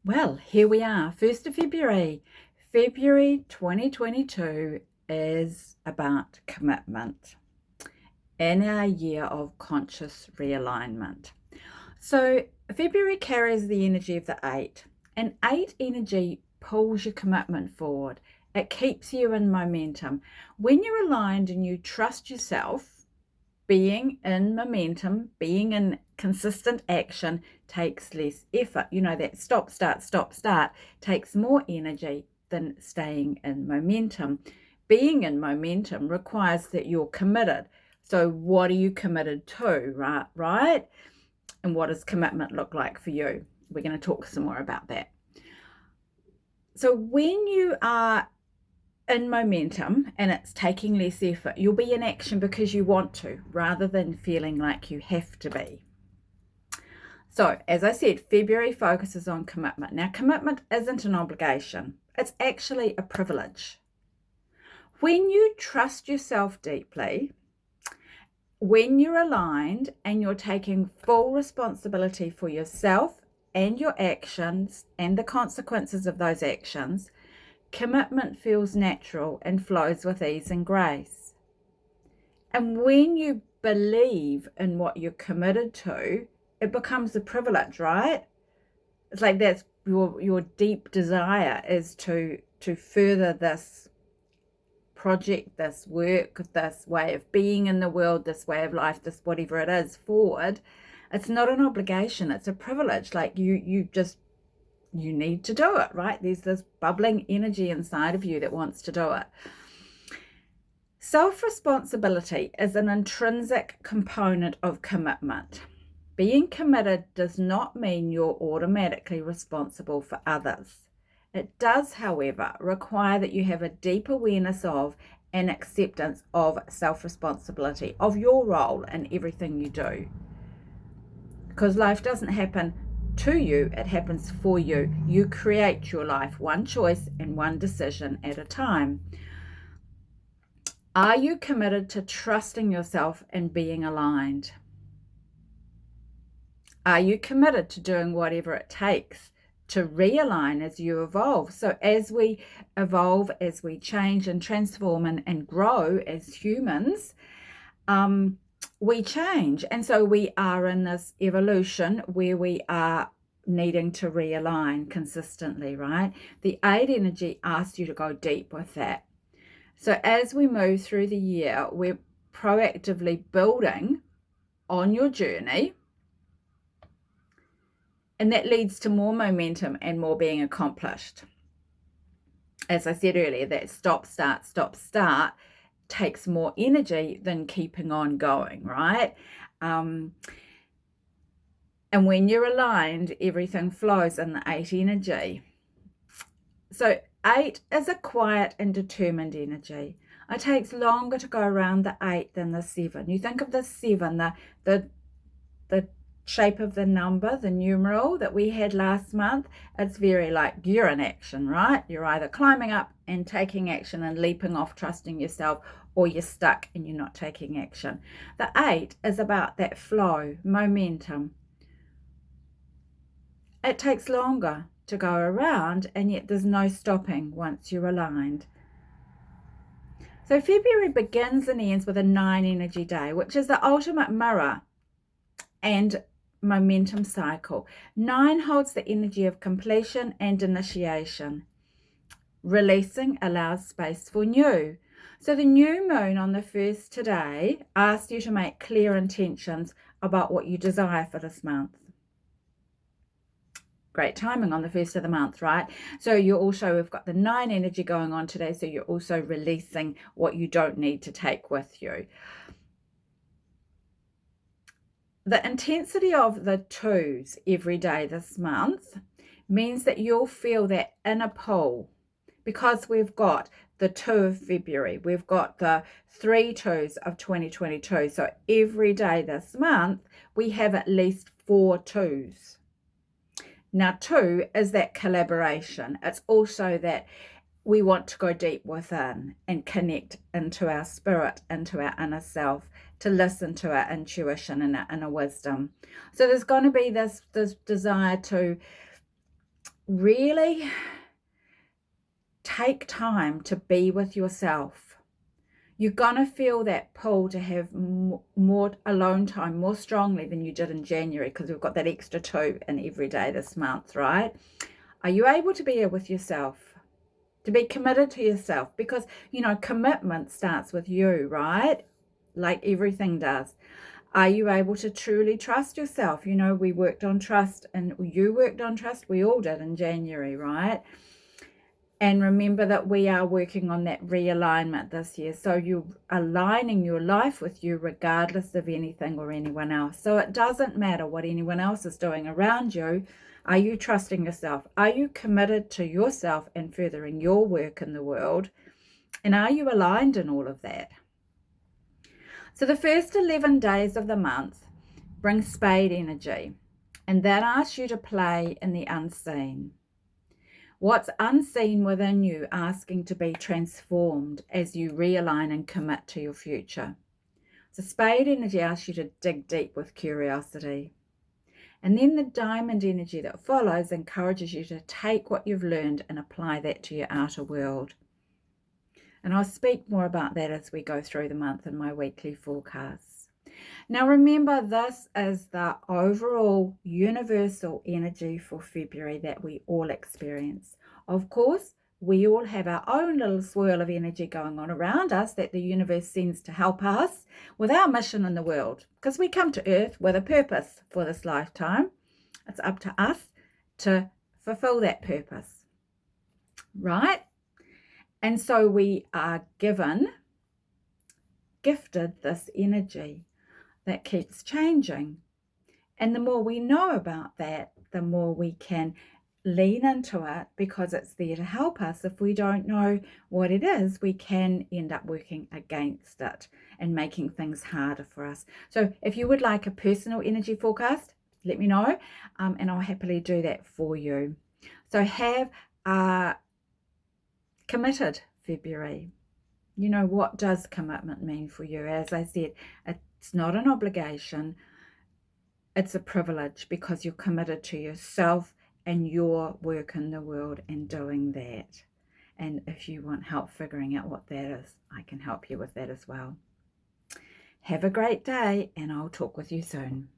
Well, here we are, 1st of February. February 2022 is about commitment in our year of conscious realignment. So February carries the energy of the 8, and 8 energy pulls your commitment forward. It keeps you in momentum. When you're aligned and you trust yourself, being in momentum, being in consistent action takes less effort. You know, that stop, start takes more energy than staying in momentum. Being in momentum requires that you're committed. So what are you committed to, right? And what does commitment look like for you? We're going to talk some more about that. So when you are in momentum and it's taking less effort, you'll be in action because you want to, rather than feeling like you have to be. So, as I said, February focuses on commitment. Now, commitment isn't an obligation, it's actually a privilege. When you trust yourself deeply, when you're aligned and you're taking full responsibility for yourself and your actions and the consequences of those actions, commitment feels natural and flows with ease and grace. And when you believe in what you're committed to, it becomes a privilege, right? It's like that's your deep desire is to further this project, this work, this way of being in the world, this way of life, this whatever it is forward. It's not an obligation, it's a privilege. Like you need to do it, right? There's this bubbling energy inside of you that wants to do it. Self-responsibility is an intrinsic component of commitment. Being committed does not mean you're automatically responsible for others. It does, however, require that you have a deep awareness of and acceptance of self-responsibility, of your role in everything you do. Because life doesn't happen to you, it happens for you. You create your life one choice and one decision at a time. Are you committed to trusting yourself and being aligned? Are you committed to doing whatever it takes to realign as you evolve? So as we evolve, as we change and transform and grow as humans, we change. And so we are in this evolution where we are needing to realign consistently, right? The 8 energy asks you to go deep with that. So as we move through the year, we're proactively building on your journey, and that leads to more momentum and more being accomplished. As I said earlier, that stop, start takes more energy than keeping on going, right? And when you're aligned, everything flows in the 8 energy. So 8 is a quiet and determined energy. It takes longer to go around the 8 than the 7. You think of the 7, the shape of the number, the numeral that we had last month. It's very like you're in action, right? You're either climbing up and taking action and leaping off, trusting yourself, or you're stuck and you're not taking action. The 8 is about that flow, momentum. It takes longer to go around, and yet there's no stopping once you're aligned. So February begins and ends with a 9 energy day, which is the ultimate mirror and momentum cycle. 9 holds the energy of completion and initiation. Releasing allows space for new. So the new moon on the 1st today asks you to make clear intentions about what you desire for this month. Great timing on the 1st of the month, right? So we've got the 9 energy going on today, so you're also releasing what you don't need to take with you. The intensity of the 2s every day this month means that you'll feel that inner pull, because we've got the 2 of February, we've got the 3 2s of 2022. So every day this month, we have at least 4 2s. Now, 2 is that collaboration. It's also that we want to go deep within and connect into our spirit, into our inner self, to listen to our intuition and our inner wisdom. So there's going to be this desire to really take time to be with yourself. You're going to feel that pull to have more alone time more strongly than you did in January, because we've got that extra 2 in every day this month, right? Are you able to be here with yourself? To be committed to yourself? Because, you know, commitment starts with you, right? Like everything does. Are you able to truly trust yourself? You know, we worked on trust, and you worked on trust. We all did in January, right? And remember that we are working on that realignment this year. So you're aligning your life with you regardless of anything or anyone else. So it doesn't matter what anyone else is doing around you. Are you trusting yourself? Are you committed to yourself and furthering your work in the world? And are you aligned in all of that? So the first 11 days of the month bring spade energy, and that asks you to play in the unseen. What's unseen within you asking to be transformed as you realign and commit to your future. So spade energy asks you to dig deep with curiosity. And then the diamond energy that follows encourages you to take what you've learned and apply that to your outer world. And I'll speak more about that as we go through the month in my weekly forecasts. Now remember, this is the overall universal energy for February that we all experience. Of course, we all have our own little swirl of energy going on around us that the universe sends to help us with our mission in the world, because we come to Earth with a purpose for this lifetime. It's up to us to fulfill that purpose, right? And so we are gifted this energy that keeps changing. And the more we know about that, the more we can lean into it, because it's there to help us. If we don't know what it is, we can end up working against it and making things harder for us. So if you would like a personal energy forecast, let me know, and I'll happily do that for you. So have a committed February. You know, what does commitment mean for you? As I said, it's not an obligation. It's a privilege, because you're committed to yourself and your work in the world and doing that. And if you want help figuring out what that is, I can help you with that as well. Have a great day, and I'll talk with you soon.